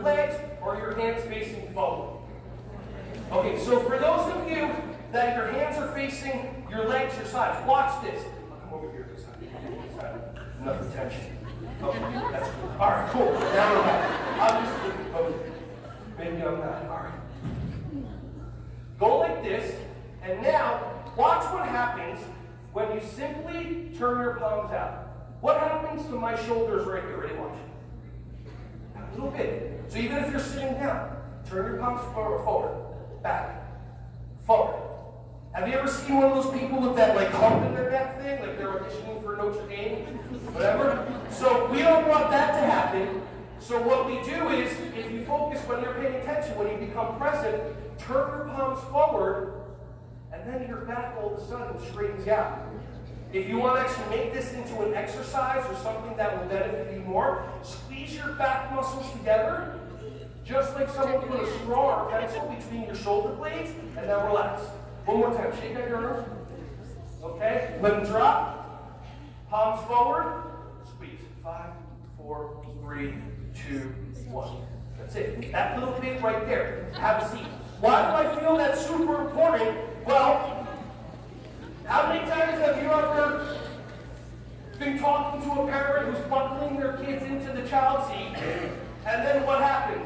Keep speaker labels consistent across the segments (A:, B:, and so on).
A: legs or your hands facing forward? Okay, so for those of you that your hands are facing your legs, your sides, watch this. I'll come over here this side. Enough attention. Okay, that's good. All right, cool. Now we're back. I'll just look at both. Maybe I'm not. All right. Go like this, and now watch what happens when you simply turn your palms out. What happens to my shoulders right here? Ready? Watch. A little bit. So even if you're sitting down, turn your palms forward, back, forward. Have you ever seen one of those people with that like hump in their neck thing, like they're auditioning for Notre Dame, whatever? So we don't want that to happen. So what we do is, if you focus when you're paying attention, when you become present, turn your palms forward, and then your back all of a sudden straightens out. If you want to actually make this into an exercise or something that will benefit you more, squeeze your back muscles together, just like someone put a straw or pencil between your shoulder blades, and then relax. One more time, shake out your arms. Okay, let them drop. Palms forward, squeeze. 5, 4, 3, 2, 1. That's it. That little bit right there. Have a seat. Why do I feel that's super important? Well, how many times have you ever been talking to a parent who's buckling their kids into the child seat, and then what happens?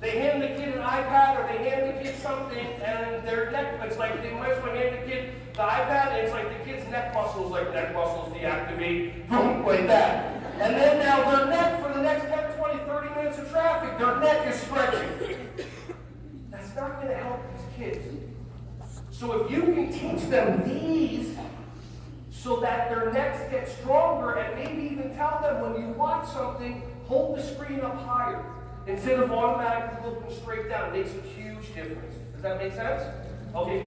A: They hand the kid an iPad or they hand the kid something, and their neck, it's like they might as well hand the kid the iPad, and it's like the kid's neck muscles deactivate, boom, like that. And then now their neck for the next 10, 20, 30 minutes of traffic, their neck is stretching. That's not going to help these kids. So if you can teach them these so that their necks get stronger, and maybe even tell them when you watch something, hold the screen up higher instead of automatically looking straight down, it makes a huge difference. Does that make sense? Okay.